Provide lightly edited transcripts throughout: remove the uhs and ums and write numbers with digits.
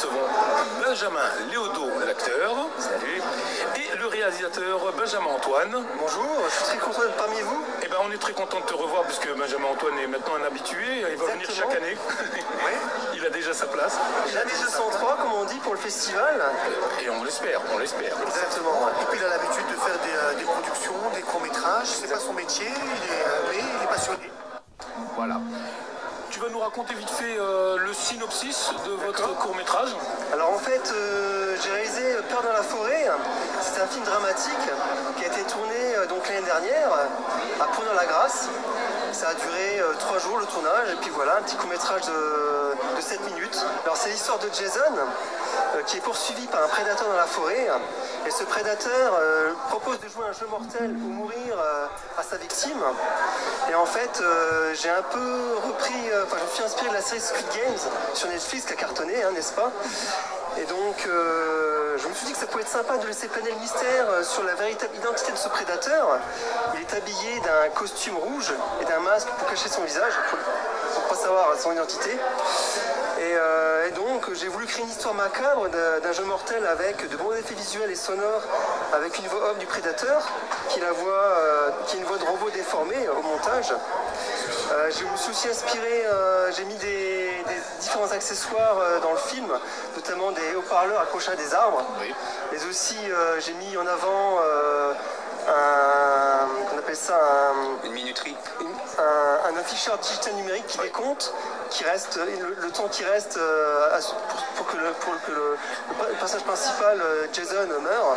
recevons Benjamin Léodo, l'acteur. Salut. Et le réalisateur Benjamin Antoine. Bonjour, je suis très content d'être parmi vous. Eh ben, on est très content de te revoir puisque Benjamin Antoine est maintenant un habitué. Il va venir chaque année. Oui. Il a déjà sa place. Il a des 203, comme on dit, pour le festival. Et on l'espère, on l'espère. Exactement. Et puis il a l'habitude de faire des productions, des courts-métrages. C'est pas son métier, mais il est passionné. Voilà. Tu vas nous raconter vite fait le synopsis de votre court-métrage. Alors en fait, j'ai réalisé Peur dans la forêt. C'est un film dramatique qui a été tourné donc l'année dernière à Pont-dans-la-Grâce. Ça a duré 3 jours le tournage et puis voilà, un petit court-métrage de 7 minutes. Alors c'est l'histoire de Jason qui est poursuivi par un prédateur dans la forêt. Et ce prédateur propose de jouer un jeu mortel ou mourir à sa victime. Et en fait, j'ai un peu repris, je me suis inspiré de la série Squid Games sur Netflix qui a cartonné, hein, n'est-ce pas? Et donc, je me suis dit que ça pouvait être sympa de laisser planer le mystère sur la véritable identité de ce prédateur. Il est habillé d'un costume rouge et d'un masque pour cacher son visage, pour ne pas savoir son identité. Et donc, j'ai voulu créer une histoire macabre d'un jeu mortel avec de bons effets visuels et sonores, avec une voix off du prédateur, qui est une voix de robot déformée au montage. Je me suis aussi inspiré, j'ai mis des différents accessoires dans le film, notamment des haut-parleurs accrochés à des arbres, mais aussi j'ai mis en avant qu'on appelle ça Une minuterie. un afficheur digital numérique qui décompte, qui reste le temps qui reste pour que le personnage principal Jason meure.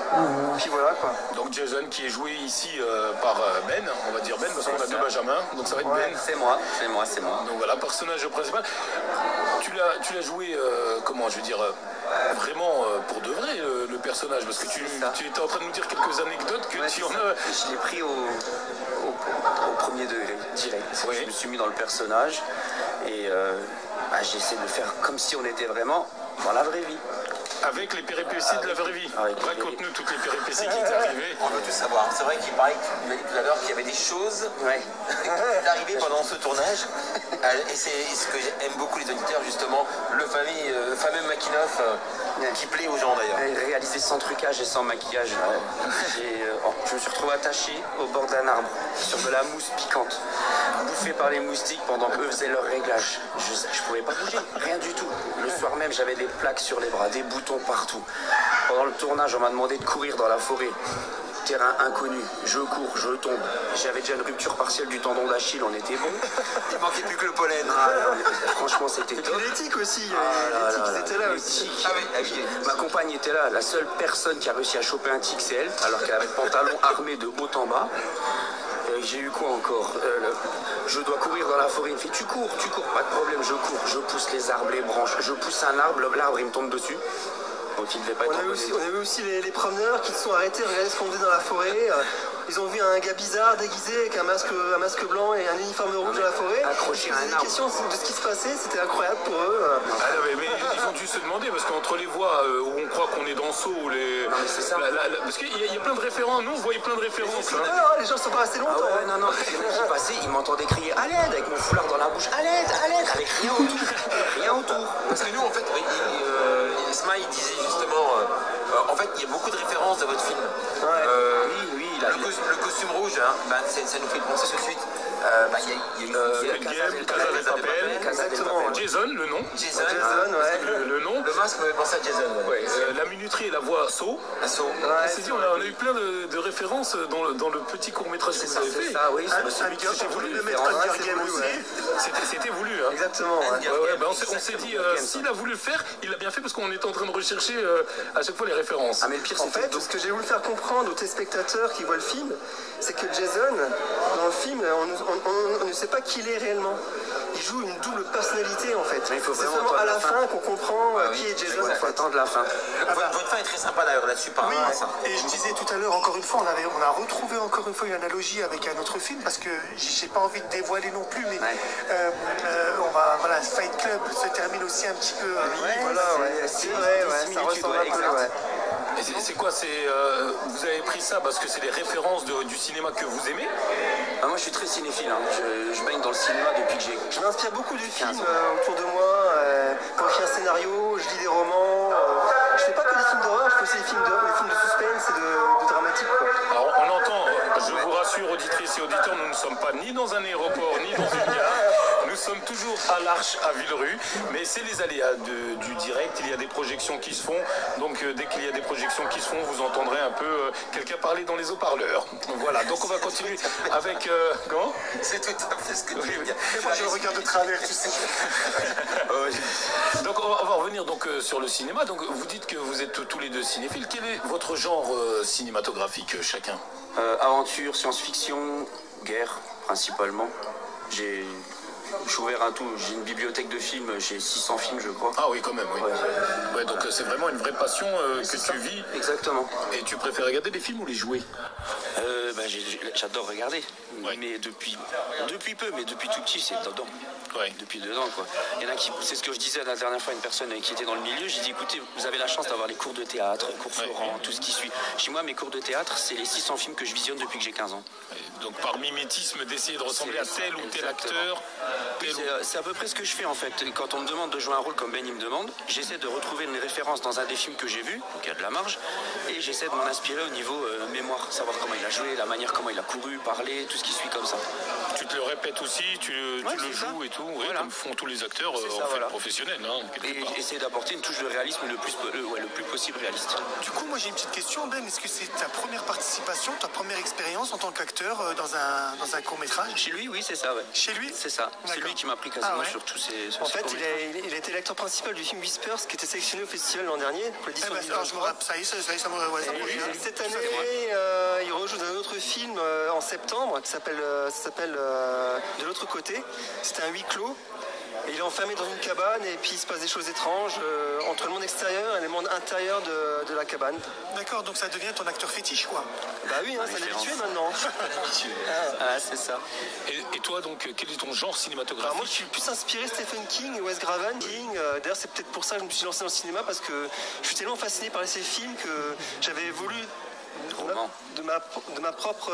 Puis voilà quoi. Donc Jason qui est joué ici par Ben, on va dire Ben parce qu'on a deux Benjamin, donc ça va être Ben. C'est moi. Donc voilà, personnage principal. Tu l'as joué, comment je veux dire, vraiment pour de vrai le personnage, parce que tu étais en train de nous dire quelques anecdotes que tu en as. Je l'ai pris au premier degré, direct. Oui. Je me suis mis dans le personnage et j'essaie de faire comme si on était vraiment dans la vraie vie. Avec les péripéties de la vraie vie. Raconte-nous toutes les péripéties qui t'est arrivées. On veut tout savoir. C'est vrai qu'il paraît que tu m'as dit tout à l'heure qu'il y avait des choses qui sont arrivées pendant ce tournage. Et c'est ce que j'aime beaucoup les auditeurs, justement, le fameux making-of qui plaît aux gens d'ailleurs. Réalisé sans trucage et sans maquillage. Je me suis retrouvé attaché au bord d'un arbre, sur de la mousse piquante, bouffé par les moustiques pendant qu'eux faisaient leur réglage. Je pouvais pas bouger, rien du tout. Le soir même, j'avais des plaques sur les bras, des boutons partout. Pendant le tournage, on m'a demandé de courir dans la forêt. Terrain inconnu, je cours, je tombe. J'avais déjà une rupture partielle du tendon d'Achille, on était bon. Il manquait plus que le pollen. Franchement, c'était top. Et l'éthique aussi, l'éthique, ils étaient là aussi. Ma compagne était là, la seule personne qui a réussi à choper un tic, c'est elle, alors qu'elle avait le pantalon armé de haut en bas. J'ai eu quoi encore? Je dois courir dans la forêt. Il me fait tu cours, pas de problème, je cours. Je pousse les arbres, les branches. Je pousse un arbre, l'arbre il me tombe dessus. Donc il devait pas être on a vu aussi les promeneurs qui se sont arrêtés, regarder ce qu'on faisait dans la forêt. Ils ont vu un gars bizarre déguisé avec un masque blanc et un uniforme rouge dans la forêt. Accroché à un arbre. Des arbre. questions de ce qui se passait, c'était incroyable pour eux. Ah non, mais ils ont dû se demander, parce qu'entre les voix où on croit qu'on est dans Saw, ou les... Non, mais c'est ça. parce qu'il y a plein de références, nous on voyait plein de références. Hein. Les gens ne sont pas restés longtemps. Non, les mecs qui passaient, ils m'entendaient crier à l'aide avec mon foulard dans la bouche, à l'aide, avec rien autour. Parce que nous, en fait, Isma, il disait justement, en fait, il y a beaucoup de références dans votre film. Oui, Le costume rouge, hein, ça nous fait penser tout de suite. Il y a Squid Game, Casa de Papel, Exactement. Jason, le nom. Jason, Le nom. le masque me fait penser à Jason. La minuterie et la voix Saw. Ouais, C'est dit, on a eu plein de références dans le petit court-métrage que vous avez fait. Ça, oui, C'était voulu. C'était voulu. Hein. Exactement. On s'est dit, s'il a voulu le faire, il l'a bien fait parce qu'on était en train de rechercher à chaque fois les références. Ah mais le pire En c'est fait, ce que j'ai voulu faire comprendre aux téléspectateurs qui voient le film, c'est que Jason, dans le film, on ne sait pas qui il est réellement. Il joue une double personnalité en fait. Mais il faut c'est vraiment seulement à la attendre la fin qu'on comprend qui est Jason. il faut attendre la fin. Votre fin est très sympa d'ailleurs là-dessus par Oui, rapport à ça. et je disais tout à l'heure, encore une fois, on a retrouvé encore une fois une analogie avec un autre film, parce que j'ai pas envie de dévoiler non plus, mais voilà, Fight Club se termine aussi un petit peu. C'est vrai, ça ressemble un peu. Et c'est quoi vous avez pris ça parce que c'est des références du cinéma que vous aimez? Moi je suis très cinéphile, hein. Je baigne dans le cinéma depuis que j'ai... Je m'inspire beaucoup du film autour de moi. Quand je fais un scénario, je lis des romans, auditrices et auditeurs, nous ne sommes pas ni dans un aéroport, ni dans une gare. Nous sommes toujours à l'Arche, à Villerue. Mais c'est les aléas du direct. Il y a des projections qui se font. Donc, dès qu'il y a des projections qui se font, vous entendrez un peu quelqu'un parler dans les haut-parleurs. Voilà, donc on va continuer avec... comment? C'est tout à fait ce que tu veux dire. Moi, je le regarde de travers, tu sais. Donc on va revenir donc sur le cinéma. Donc vous dites que vous êtes tous les deux cinéphiles. Quel est votre genre cinématographique chacun? Aventure, science-fiction, guerre principalement. Je suis ouvert à tout. J'ai une bibliothèque de films, j'ai 600 films, je crois. Ah oui, quand même, oui. Ouais, donc c'est vraiment une vraie passion que tu vis. Exactement. Et tu préfères regarder des films ou les jouer? J'adore regarder. Ouais. Mais depuis peu, mais depuis tout petit, c'est dedans. Ouais. Depuis 2 ans, quoi. Il y en a qui, c'est ce que je disais la dernière fois à une personne qui était dans le milieu. J'ai dit, écoutez, vous avez la chance d'avoir les cours de théâtre, les cours Florent, tout ce qui suit. Chez moi, mes cours de théâtre, c'est les 600 films que je visionne depuis que j'ai 15 ans. Donc par mimétisme, d'essayer de ressembler à tel ou tel acteur. C'est à peu près ce que je fais en fait. Quand on me demande de jouer un rôle comme Ben il me demande, j'essaie de retrouver une référence dans un des films que j'ai vu, donc il y a de la marge, et j'essaie de m'en inspirer au niveau mémoire, savoir comment il a joué, la manière comment il a couru, parlé, tout ce qui suit comme ça. Tu te le répètes aussi, tu le joues et tout, Voilà. comme font tous les acteurs professionnels. Et essayer d'apporter une touche de réalisme le plus possible réaliste. Du coup, moi j'ai une petite question, Ben. Est-ce que c'est ta première participation, ta première expérience en tant qu'acteur dans un court-métrage? Chez lui, oui, c'est ça, ouais. Chez lui? C'est ça. C'est lui qui m'a pris quasiment sur tous ces. En fait, il a été l'acteur principal du film Whispers qui était sélectionné au festival l'an dernier pour l'édition Je me rappelle, ça y est, ça me revient. cette année, il rejoue dans un autre film en septembre qui s'appelle De l'autre côté. C'était un huis clos. Et il est enfermé dans une cabane et puis il se passe des choses étranges entre le monde extérieur et le monde intérieur de la cabane. D'accord, donc ça devient ton acteur fétiche, quoi. Bah oui, ça l'habitué maintenant. C'est ça. Et toi, donc, quel est ton genre cinématographique? Alors moi, je suis plus inspiré Stephen King et Wes Craven. D'ailleurs, c'est peut-être pour ça que je me suis lancé dans le cinéma parce que je suis tellement fasciné par ces films que j'avais voulu de ma propre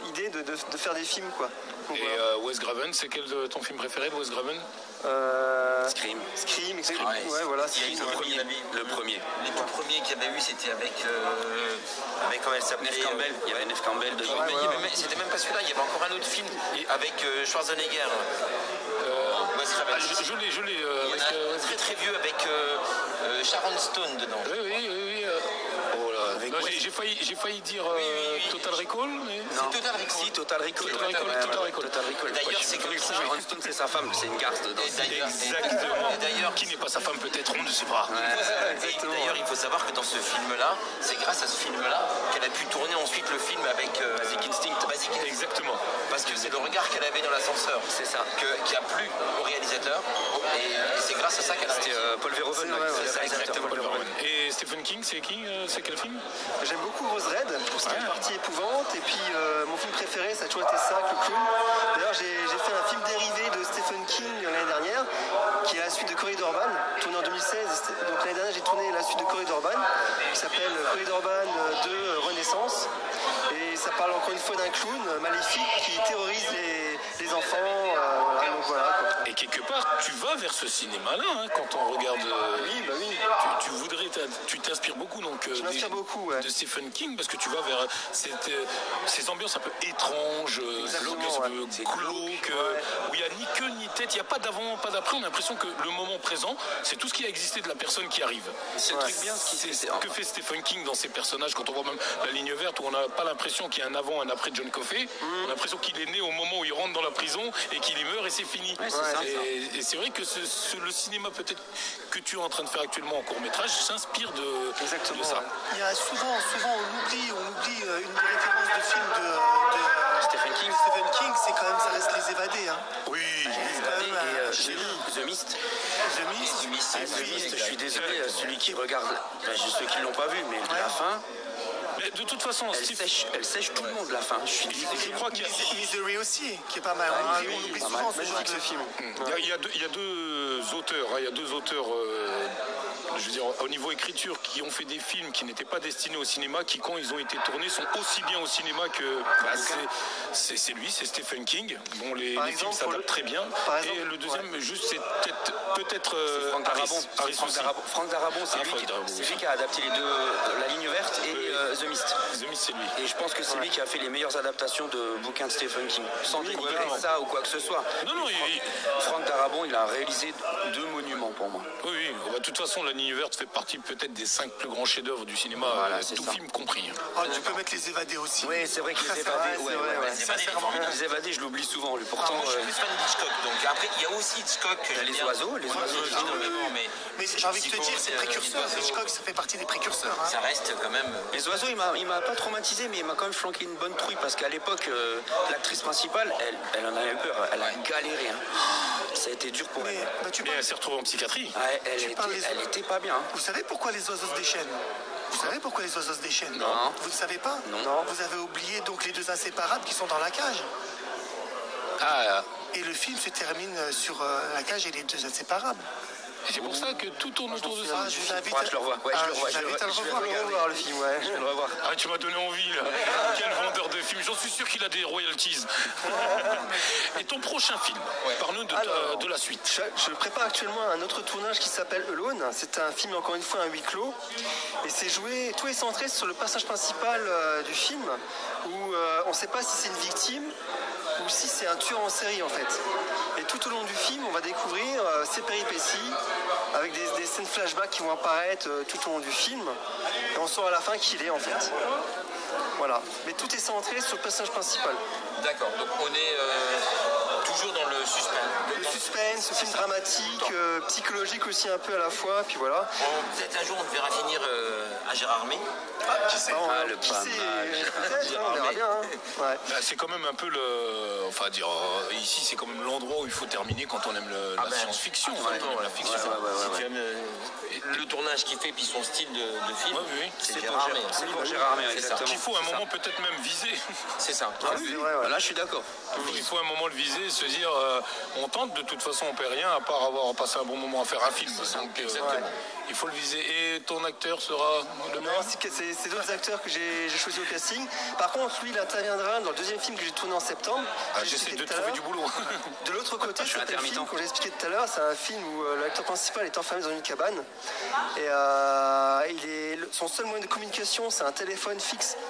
idée de faire des films, quoi. Donc, et Wes Craven, c'est quel ton film préféré de Wes Craven? Scream, ouais, voilà, Scream. le premier. Les tout premiers qu'il y avait eu, c'était avec comment elle s'appelait, Neve Campbell. Il y avait Neve Campbell dedans. C'était même pas celui-là, il y avait encore un autre film avec Schwarzenegger. Wes Craven. Je l'ai. Il y en a un très très vieux avec Sharon Stone dedans. Oui. Oh là. J'ai failli dire Total Recall, mais... C'est Total Recall. Si, Total Recall. D'ailleurs, c'est comme ça. Sharon Stone, c'est sa femme, c'est une garce dedans. Exactement. Qui n'est pas sa femme, peut-être, on ne sait pas. D'ailleurs, il faut savoir que dans ce film-là, c'est grâce à ce film-là qu'elle a pu tourner ensuite le film avec Basic Instinct. Exactement. Parce que c'est le regard qu'elle avait dans l'ascenseur. C'est ça. Qui a plu au réalisateur. Et c'est grâce à ça qu'elle a réussi. C'était Paul Verhoeven, le réalisateur. Paul Verhoeven. Et Stephen King, c'est qui? C'est quel film? J'aime beaucoup Rose Red pour ce qui est partie épouvante. Et puis mon film préféré, ça a toujours été ça, le clown. D'ailleurs, j'ai fait un film dérivé de Stephen King l'année dernière, qui est la suite de Corridor Urban, tourné en 2016. Donc l'année dernière, j'ai tourné la suite de Corridor Urban, qui s'appelle Corridor Urban 2 Renaissance. Et ça parle encore une fois d'un clown maléfique qui terrorise les enfants. Donc voilà, quoi. Et quelque part, tu vas vers ce cinéma-là, hein, quand on regarde. Oui. Tu t'inspires beaucoup donc Je m'inspire beaucoup, de Stephen King parce que tu vas vers ces ambiances un peu étranges, un peu glauques, où il n'y a ni queue ni tête, il n'y a pas d'avant, pas d'après. On a l'impression que le moment présent, c'est tout ce qui a existé de la personne qui arrive. C'est le truc bien que fait Stephen King dans ses personnages quand on voit même La Ligne Verte où on n'a pas l'impression qu'il y a un avant, un après John Coffey. On a l'impression qu'il est né au moment où il rentre dans la prison et qu'il y meurt et c'est fini. Et c'est vrai que le cinéma peut-être que tu es en train de faire actuellement en court-métrage s'inspire de ça. Il y a souvent on oublie une des références de films de Stephen King, c'est quand même, ça reste Les Évadés. Hein. Oui. The Mist. The Mist, je suis désolé, celui qui regarde, ceux qui ne l'ont pas vu, mais la fin... Mais de toute façon, elle sèche tout le monde la fin. Je crois qu'il y a Misery aussi, qui est pas mal. On oublie souvent ce genre de film. Il y a deux auteurs, il y a deux auteurs je veux dire, au niveau écriture, qui ont fait des films qui n'étaient pas destinés au cinéma, qui quand ils ont été tournés sont aussi bien au cinéma que c'est lui, c'est Stephen King. Bon, les films s'adaptent très bien. Et le deuxième, juste, c'est peut-être Frank Darabont, c'est lui qui a adapté les deux, La Ligne Verte et The Mist. The Mist, c'est lui. Et je pense que c'est lui qui a fait les meilleures adaptations de bouquins de Stephen King. Sans dénigrer ça ou quoi que ce soit. Non, Frank Darabont, il a réalisé 2 monuments pour moi. Oui. De toute façon, La Ligne Verte fait partie peut-être des 5 plus grands chefs-d'œuvre du cinéma, tout film compris. Tu peux mettre Les Évadés aussi. Oui, c'est vrai que Les Évadés, Les Évadés, je l'oublie souvent. Pourtant, moi, je suis plus fan d'Hitchcock. Donc après, il y a aussi Hitchcock. Les oiseaux, mais j'ai envie de te dire, c'est précurseur. Hitchcock, ça fait partie des précurseurs. Hein. Ça reste quand même. Les oiseaux, il m'a pas traumatisé, mais il m'a quand même flanqué une bonne trouille parce qu'à l'époque, l'actrice principale, elle en avait peur. Elle a galéré. Hein. Ça a été dur pour elle. Mais elle s'est retrouvée en psychiatrie. Elle était pas bien. Vous savez pourquoi les oiseaux se déchaînent? Vous savez pourquoi les oiseaux se déchaînent? Non. Vous ne savez pas? Non. Vous avez oublié donc les 2 inséparables qui sont dans la cage. Et le film se termine sur la cage et les 2 inséparables. Et c'est pour ça que tout tourne autour de ça. Je vous invite je le revois. je vais le revoir le film. Je vais le revoir. Tu m'as donné envie là. Quel vendeur de films. J'en suis sûr qu'il a des royalties. Et ton prochain film, parle-nous de la suite. Je prépare actuellement un autre tournage qui s'appelle Alone. C'est un film, encore une fois, un huis clos. Et tout est centré sur le personnage principal du film, où on ne sait pas si c'est une victime ou si c'est un tueur en série en fait. Et tout au long du film, on va découvrir ses péripéties avec des scènes flashback qui vont apparaître tout au long du film. Et on saura à la fin qui il est en fait. Voilà. Mais tout est centré sur le personnage principal. D'accord. Donc on est toujours dans le suspense. Le suspense, ce film dramatique, psychologique aussi un peu à la fois. Puis voilà. Peut-être un jour on te verra finir à Gérardmer. Qui sait? Peut-être, on verra bien. Hein. C'est quand même un peu ici c'est quand même l'endroit où il faut terminer quand on aime la science-fiction. La fiction. Le tournage qu'il fait puis son style de film, c'est Gérardmer. C'est pour Gérardmer, exactement. Qu'il faut à un moment peut-être même viser. C'est ça. Là, je suis d'accord. Il faut à un moment le viser, se dire on tente, de toute façon on perd rien à part avoir passé un bon moment à faire un film. Donc il faut le viser. Et ton acteur sera le même? C'est d'autres acteurs que j'ai choisis au casting. Par contre, lui, il interviendra dans le deuxième film que j'ai tourné en septembre. J'essaie de trouver du boulot. De l'autre côté, c'est un film, comme j'ai expliqué tout à l'heure, c'est un film où l'acteur principal est enfermé dans une cabane. Et son seul moyen de communication, c'est un téléphone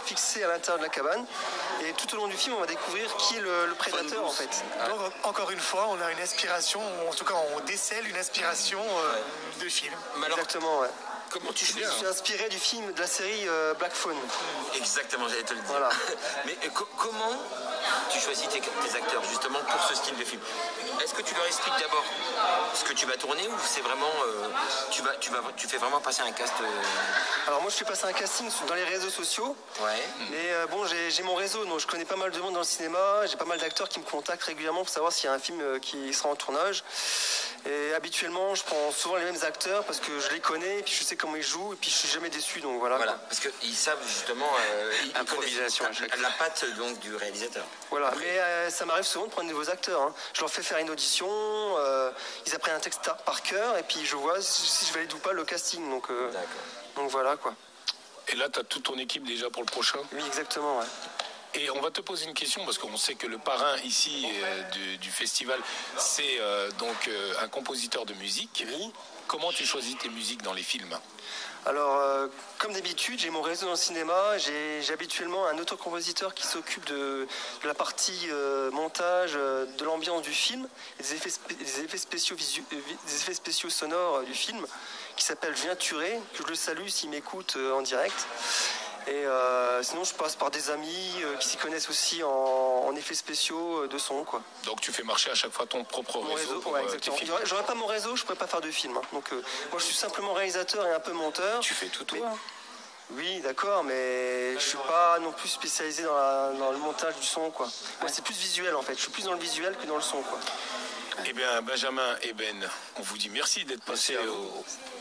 fixé à l'intérieur de la cabane. Et tout au long du film, on va découvrir qui est le prédateur en fait. Donc, encore une fois, on a une inspiration, ou en tout cas, on décèle une inspiration de film. Exactement, ouais. Comment tu choisis? Je suis inspiré du film de la série Black Phone. Exactement, j'allais te le dire. Voilà. Mais comment tu choisis tes acteurs justement pour ce style de film? Est-ce que tu leur expliques d'abord ce que tu vas tourner ou c'est vraiment tu fais vraiment passer un cast Alors moi je fais passer un casting dans les réseaux sociaux. Ouais. Mais bon j'ai mon réseau, donc je connais pas mal de monde dans le cinéma, j'ai pas mal d'acteurs qui me contactent régulièrement pour savoir s'il y a un film qui sera en tournage. Et habituellement je prends souvent les mêmes acteurs parce que je les connais et puis je sais comment ils jouent et puis je suis jamais déçu, donc voilà. Parce qu'ils savent justement improvisation à chaque fois. La patte donc du réalisateur. Voilà, mais ça m'arrive souvent de prendre de nouveaux acteurs. Hein. Je leur fais faire une audition, ils apprennent un texte par cœur et puis je vois si je valide ou pas le casting. Donc voilà quoi. Et là, tu as toute ton équipe déjà pour le prochain? Oui, exactement, ouais. Et on va te poser une question parce qu'on sait que le parrain ici du festival, c'est donc un compositeur de musique. Oui. Comment tu choisis tes musiques dans les films? Alors, comme d'habitude, j'ai mon réseau dans le cinéma. J'ai habituellement un auteur-compositeur qui s'occupe de la partie montage, de l'ambiance du film, et des effets spéciaux sonores du film, qui s'appelle Julien Turé, que je le salue s'il m'écoute en direct. Et sinon, je passe par des amis qui s'y connaissent aussi en effets spéciaux de son, quoi. Donc tu fais marcher à chaque fois ton propre réseau pour exactement. tes films. J'aurais pas mon réseau, je pourrais pas faire de film. Hein. Donc moi, je suis simplement réalisateur et un peu monteur. Tu fais tout toi. Oui, d'accord, mais je suis pas non plus spécialisé dans le montage du son, quoi. Moi, c'est plus visuel, en fait. Je suis plus dans le visuel que dans le son, quoi. Eh bien, Benjamin et Ben, on vous dit merci d'être passé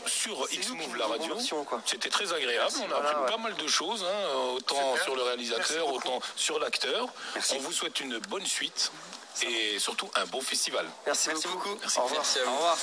sur X-Move, la radio. C'était très agréable, on a appris pas mal de choses, hein, autant sur le réalisateur, autant sur l'acteur. On vous souhaite une bonne suite et surtout un bon festival. Merci beaucoup. Merci. Au revoir. Au revoir.